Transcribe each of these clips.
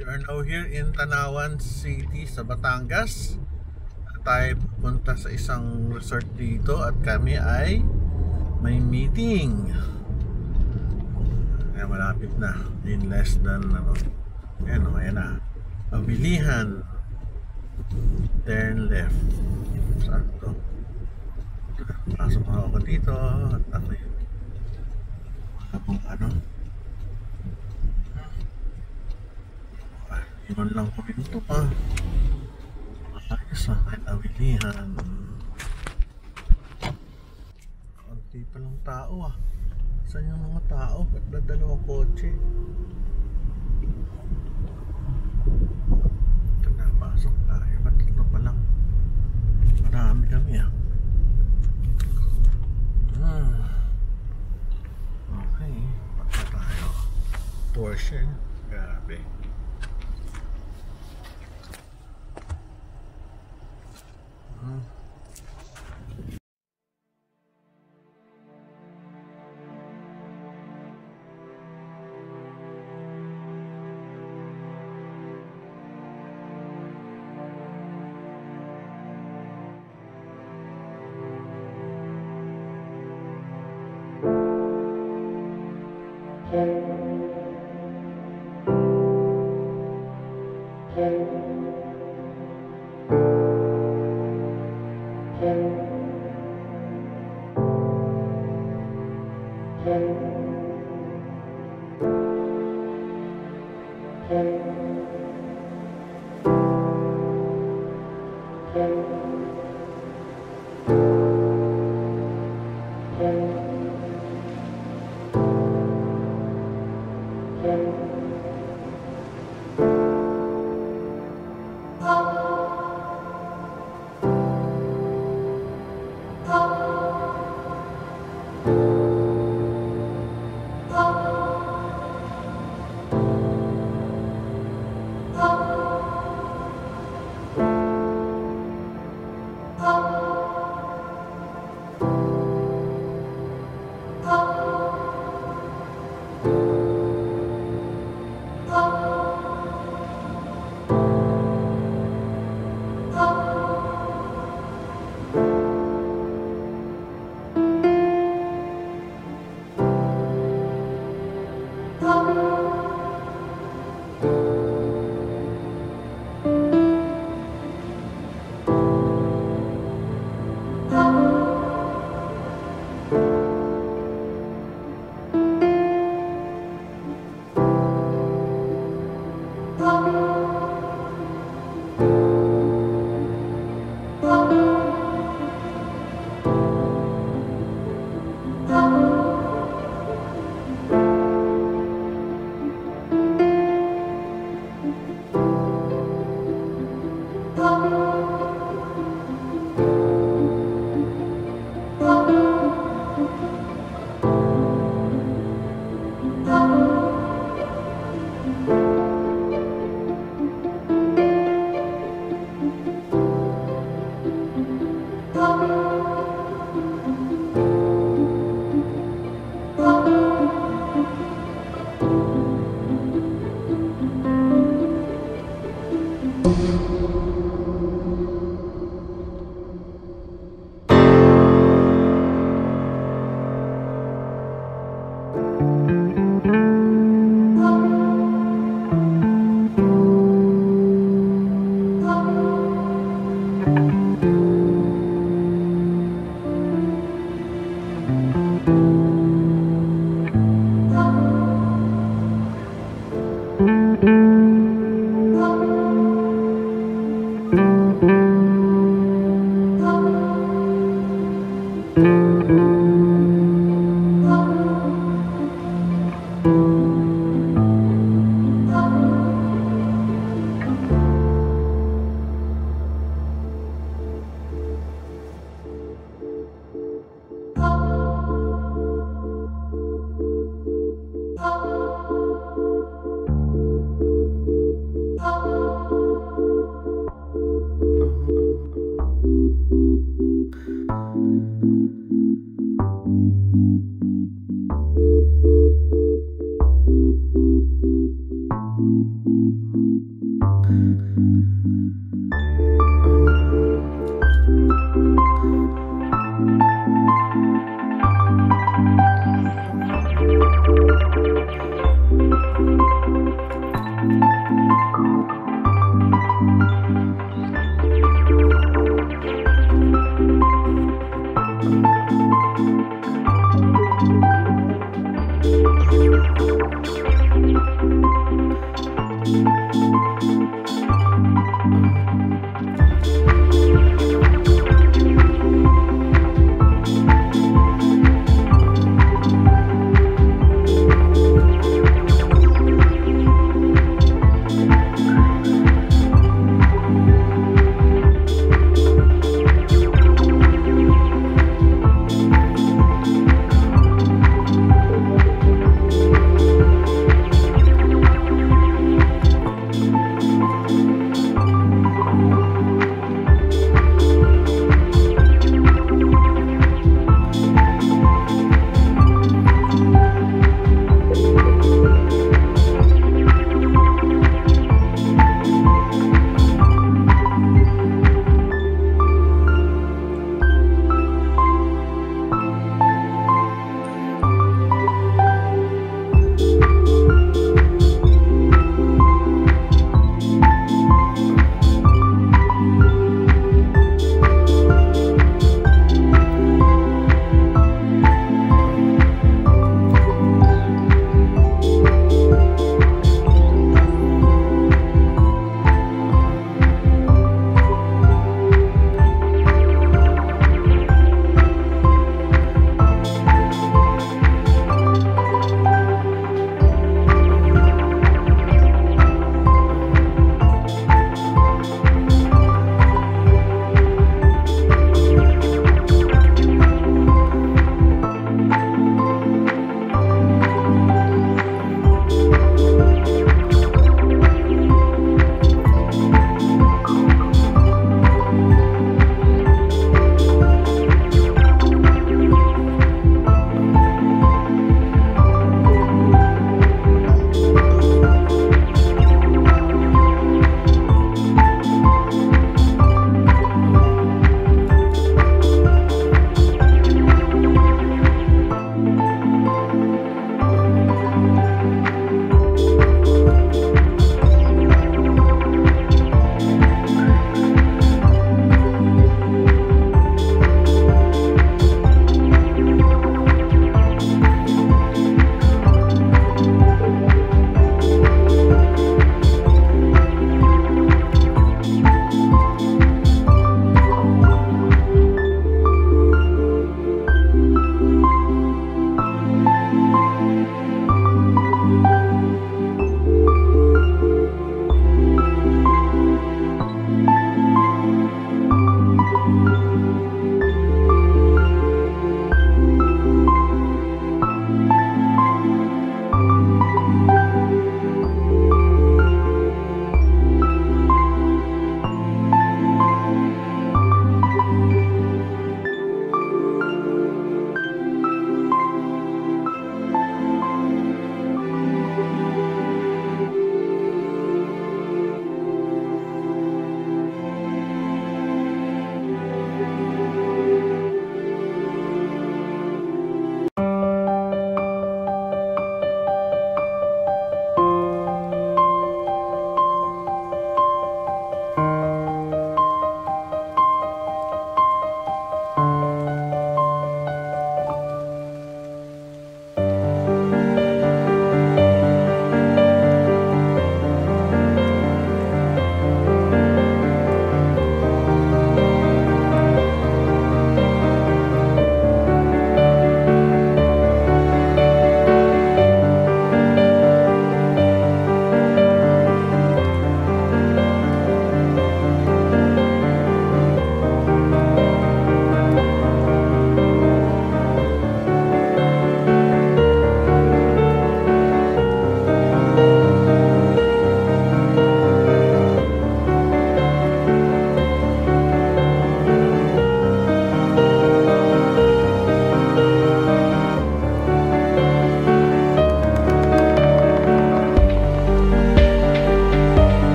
We are now here in Tanawan City sa Batangas. Tayo pupunta sa isang resort dito at kami ay may meeting. Ay, malapit na. In less than ayan na. Pabilihan. Turn left. Saan to? Pasok na ako dito at ako yun. Iwan lang ko ito pa. Ayos kahit awilihan. Konti pa lang tao Saan yung mga tao? Ba't dadalawang kotse? Ito na, pasok tayo. Ba't ito pa lang? Marami kami Okay, pagka tayo. Porsche. Grabe.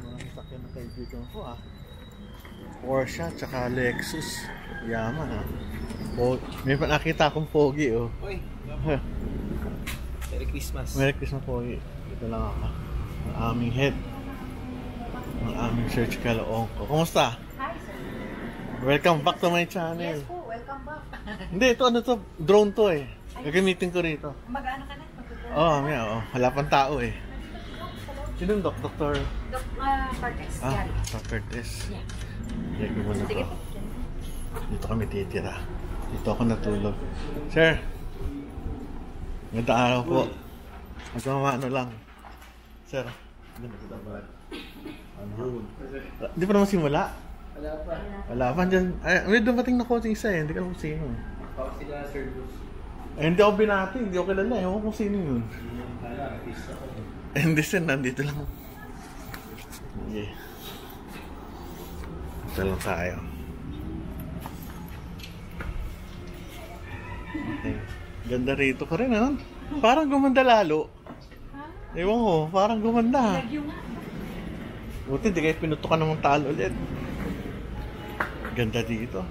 mga sasakyan ng kaibigan ko ah. Porsche tsaka Lexus. Yaman ah. May nakita akong pogi oh. Oy, Merry Christmas. Merry Christmas pogi. Ito lang ako. Ang aming head. Ang aming Search Caloocan. Kumusta? Hi, sir. Welcome back to my channel. Yes po, welcome back. Hindi, ito ano to? Drone to eh. Gagamitin ko rito. Mag-ano ka na? Wala pang tao eh. Sinong Dr. Cortez. Dr. Tess. Yeah. Check mo na Sige to. po. Dito kami titira. Dito ako natulog. Sir, magandang araw po. Ano lang. Sir, hindi pa naman simula. Wala pa. Wala pa dyan. Ay, may dumating na coaching isa eh. Hindi ka alam kung sino. Baka sila Sir Bruce. Eh, hindi ako binati. Hindi ako kilala. Ewan ko kung sino yun. Artista ko. Eh, hindi sir. Nandito lang. Yeah. Ito lang tayo. Okay. Ganda rito ka rin, ano? Parang gumanda lalo. Ewan ko, parang gumanda. Buti, hindi kayo pinutukan ng talo ulit. Ganda dito.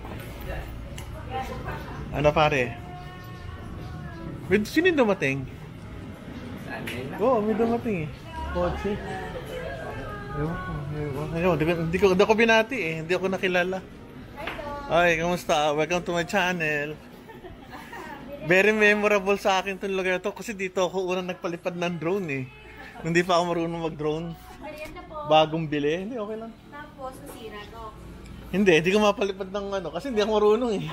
Ano pare? Sino yung dumating? Saan yun? Oo, may dumating eh. Kotse. Hindi ko binati eh. Hindi ako nakilala. Ay, kamusta? Welcome to my channel. Very memorable sa akin itong lugar to kasi dito ako unang nagpalipad ng drone eh. Hindi pa ako marunong mag-drone. Merienda po. Bagong bili. Hindi, okay lang. Tapos, nasira to. Hindi ko mapalipad ng ano kasi hindi ako marunong eh.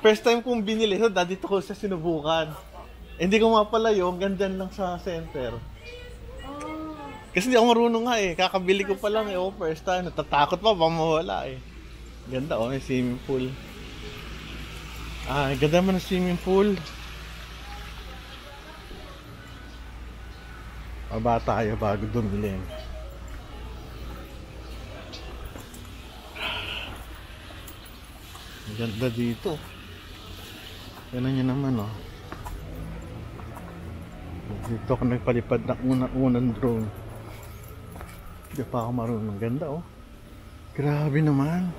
First time kong binili, so dito ko siya sinubukan. Hindi ko mapalayo, gandyan lang sa center. Oh. Kasi hindi ako marunong nga eh. Kakabili ko pa lang eh. Oh, first time. Natatakot pa, baka mawala eh. Ganda oh, may swimming pool. Ah, ganda man ng swimming pool. Baba tayo bago dumili. Ganda dito. Yan nyo naman oh. Dito ako nagpalipad ng unang drone. Hindi pa ako marunong. Ganda oh. Grabe naman.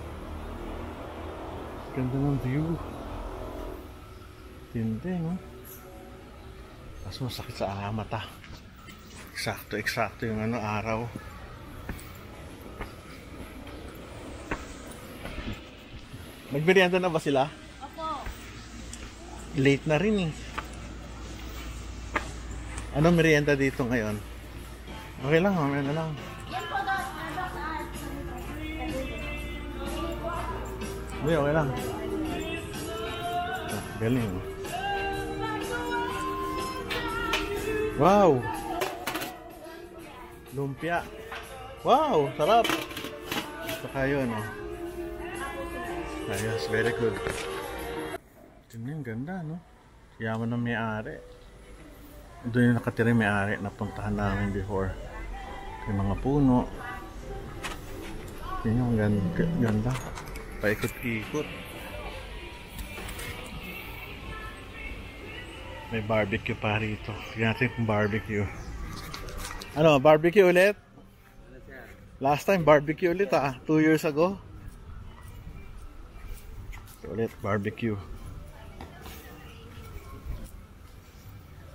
Ganda ng view. Hindi no. Mas masakit sa mata. Eksakto yung ano araw. Nagmerienda na ba sila? Opo. Late na rin eh. Anong merienda dito ngayon? Okay lang, mamaya na lang. Yan po doon. Saan? Hindi, okay lang. Ah, galing. Wow! Lumpia. Wow! Sarap! Saka yun, oh. Ayos, very good. Tingnan, ganda, no? Yaman ng may-ari. Doon yung nakatira yung may-ari. Napuntahan namin before. Yung mga puno. Yun yung ganda. Paikot-ikot. May barbecue pa rito. Tignan natin kung barbecue. Ano, barbecue ulit? Last time barbecue ulit 2 years ago. Ulit barbecue.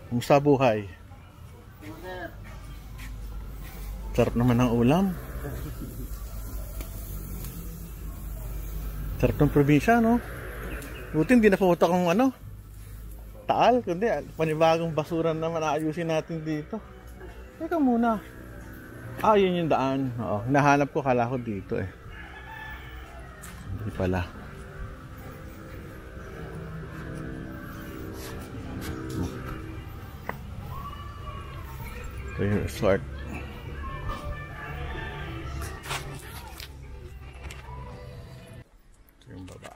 Kumusta buhay? Sarap naman ng ulam. Sarap ng probinsya, no? Buti hindi na pumunta kung ano Taal, kundi panibagong basura naman ayusin natin dito. Teka muna. Yun yung daan. Oo, nahanap ko, kala ko dito eh. Hindi pala. Ito yung resort. Ito yung baba.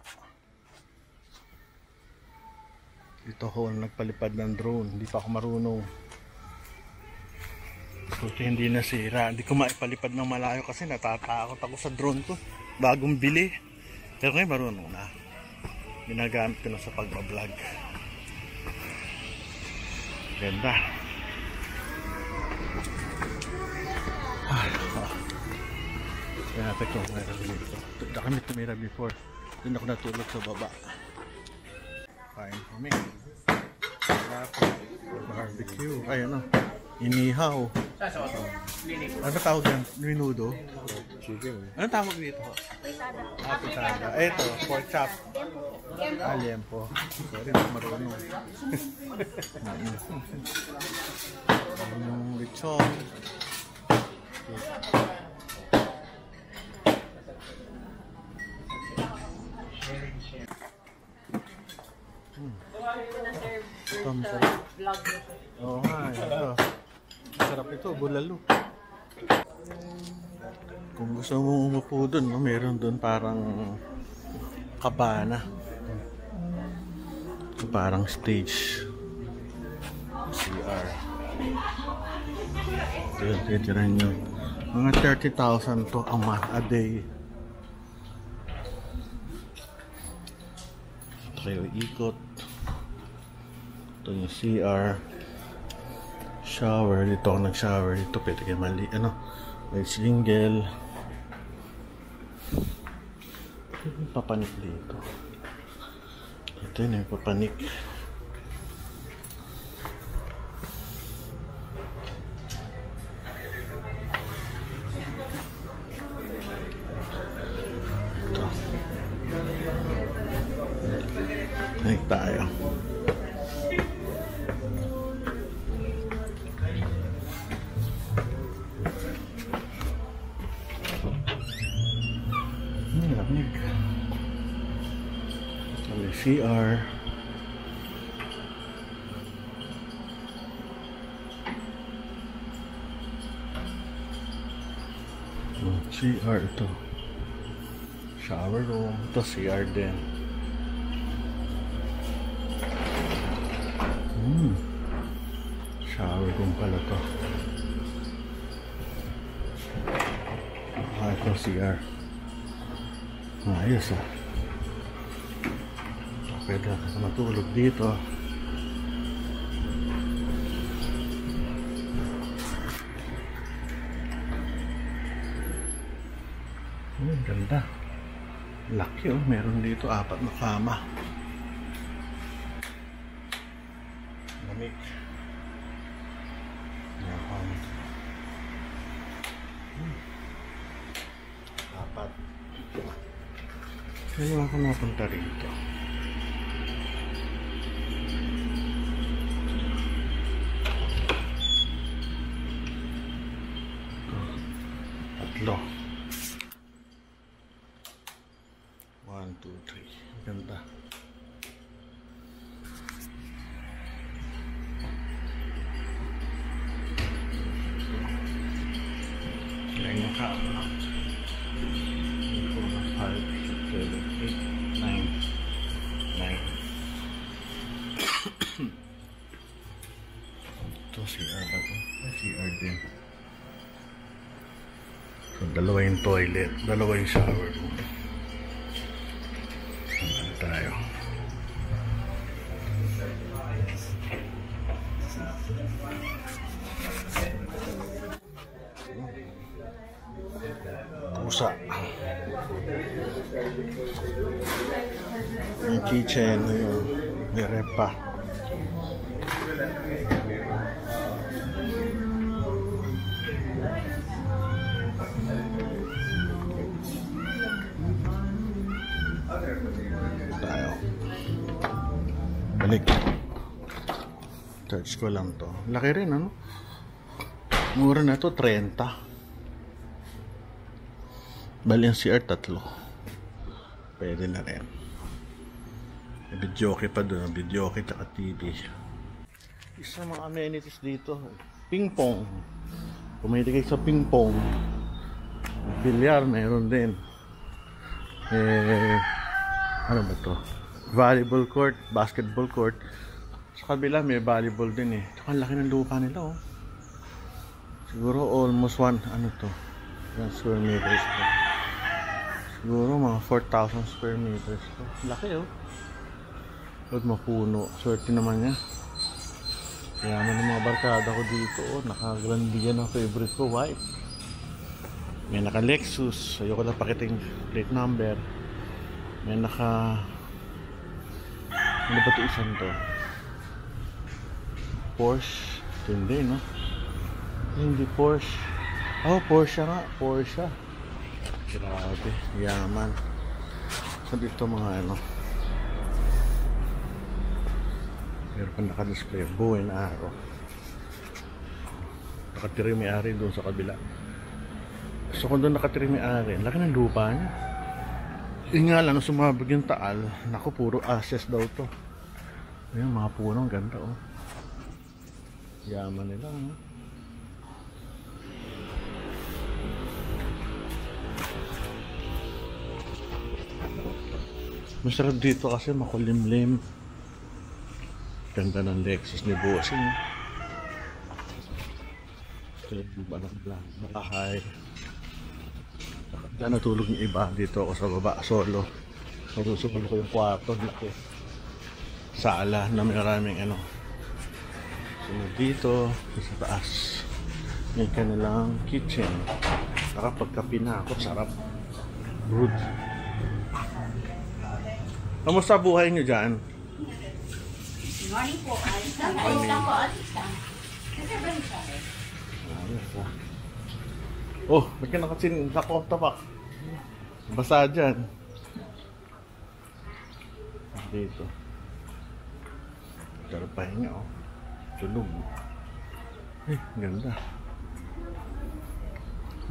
Dito ako nagpalipad ng drone. Hindi pa ako marunong. Buti hindi nasira. Hindi ko maipalipad ng malayo kasi natatakot ako sa drone ko. Bagong bili. Pero ngayon marunong na. Ginagamit ko na sa pag-vlog. Ganda. natin kung meron dito. Doon na kami tumira before. Doon ako natulog sa baba. Kain kami. Barbecue. Ay ano. Inihaw. Ano tawag yan? Menudo? Chicken. Ano tawag dito? Pitada. Ito, pork chop. Liempo. Sorry, hindi marunong. Yung lechon. Ito, masarap. Oo nga, ito. Masarap ito, bulalo. Kung gusto mo umupo dun, no, meron dun parang kabana. Parang stage. CR. Titiran nyo. Mga 30,000 to a day. Trail ikot. Ito yung CR. Shower. Dito ako nag-shower. Dito pwede kayo mali. Ano? May single. Papanik dito. Ito yun yung papanik. Ito. Panik tayo. Lamig. May CR. CR ito. Shower room. Ito CR din. Shower room pala to. Ito CR. Ayos ah. Pwede ka matulog dito. Ganda. Laki oh. Meron dito 4 na kama. Lamig. Ayan. 4. Kailan ako napunta rito? Tatlo. 1, 2, 3. Ganda. Kaya yung kama. 5, 7, 8, 9, 9. Ito CR ba ito? CR din. So, dalawa yung toilet, dalawa yung shower room. Ano tayo? Pusa. Yung kitchen, yung nirepa. Tayo. Balik. Search ko lang to. Laki rin, ano? Mura na to, 30. Bali ang CR 3. Pwede na rin. May videoke pa doon. Videoke at TV. Isa mga amenities dito. Ping pong. Pumili kayo sa ping pong. Bilyar meron din. Ano ba to? Volleyball court. Basketball court. Sa kabila may volleyball din eh. Tsaka ang laki ng lupa nila oh. Siguro almost 1 ano to? 1 square meters to. Siguro mga 4,000 square meters to. Laki oh. Huwag mapuno. Swerte naman niya. Kaya naman ng mga barkada ko dito oh. Nakagrandi yan ang favorite ko. White. May naka Lexus, ayoko lang pakiting plate number. May naka, ano ba ito isang to? Porsche. Ito hindi, no? Hindi Porsche. Oh, Porsche nga, Porsche. Grabe, yaman. So dito mga ano, meron pa naka-display, bow and arrow. Nakatira yung may-ari doon sa kabila. So kung doon nakatira yung may-ari, laki ng lupa niya. Yun nga lang, nung sumabog yung Taal, naku, puro access daw to. Ayun, mga puno, ang ganda, oh. Yaman nila, no? Masarap dito kasi makulimlim. Ganda ng Lexus ni Bossing. Ito yung bahay. Diyan natulog yung iba. Dito ako sa baba, solo. Nasusunod ko yung kwarto. Laki. Sala na maraming ano. Sunod dito. Sa taas. May kanilang kitchen. Saka pagkapi na ako, sarap. Good. Kamusta buhay nyo dyan? Morning po. Alis lang po. Alis lang. Kasi ba rin siya? Oh, ba't ka nakasin tapak? Basa dyan. Dito. Sarap pahinga, oh. Tulog. Eh, ganda.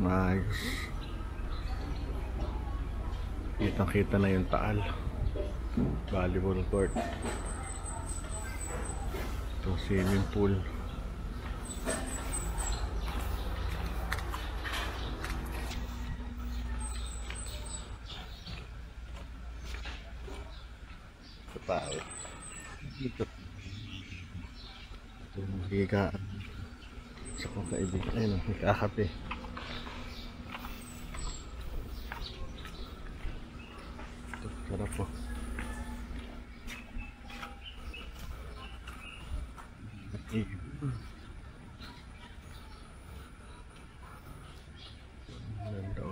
Nice. Kitang-kita na yung Taal. Volleyball court. Ito swimming pool. Ito tao. Ito. Ito higa. Sa kong kaibigan. Ayun, nakakape. Ito, sarap po.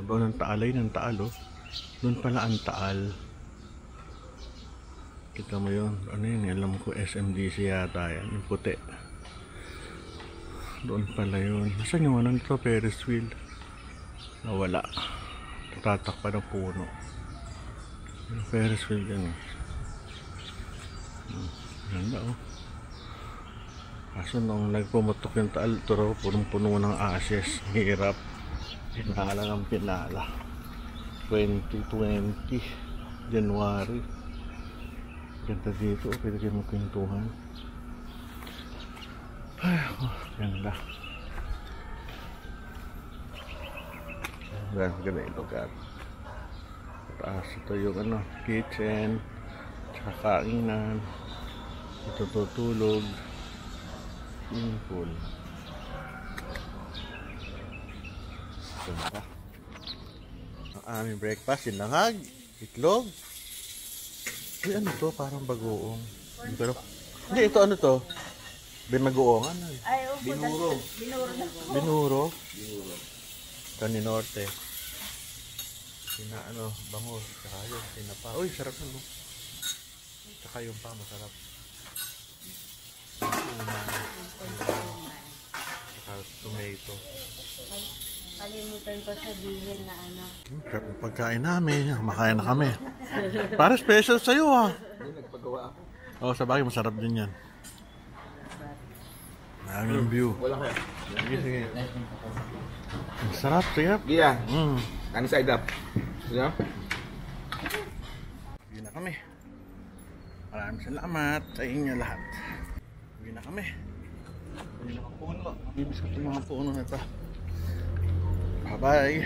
Doon ang Taalay ng Taal, oh. Doon pala ang Taal. Kita mo yun. Ano yun? Alam ko SMDC yata yan. Yung puti. Doon pala yun. Saan yung anong ito? Ferris wheel. Nawala. Tatak pa ng puno. Yung Ferris wheel yan. Ganda, oh. Kaso nung nagpumotok yung Taal, ito raw punong-puno ng ashes. Hirap. Pinala ng pinala. 2020 January. Ganda dito. Pwede kayo magkwentuhan. Ay, oh, ganda. Ganda ito, God. Taas ito yung ano, kitchen. Tsaka kainan. Ito tutulog. Swimming pool. Ganda. Ang aming breakfast, sinangag, itlog. Ay, ano to? Parang bagoong. Pero, hindi, ito ano to? Binagoong, ano? Ay, opo. Binuro. Binuro na po. Binuro? Kaninorte. Sina, ano, bango. Saka yun, sinapa. Uy, sarap na, no? Saka yung pa, masarap. Saka tomato. Kalimutan ko sabihin na ano. Pagkain namin, makain na kami. Para special sa'yo, ha? Nagpagawa ako. Oo, sa bagay, masarap din yan. Maraming view. Wala kaya. Sige, sige. Ang sarap, sige. Yeah. Mm. Kani side up. Yeah. Uwi na kami. Maraming salamat sa inyo lahat. Uwi na kami. Uwi na ang puno. Bibis ko itong mga puno na ito. Bye-bye.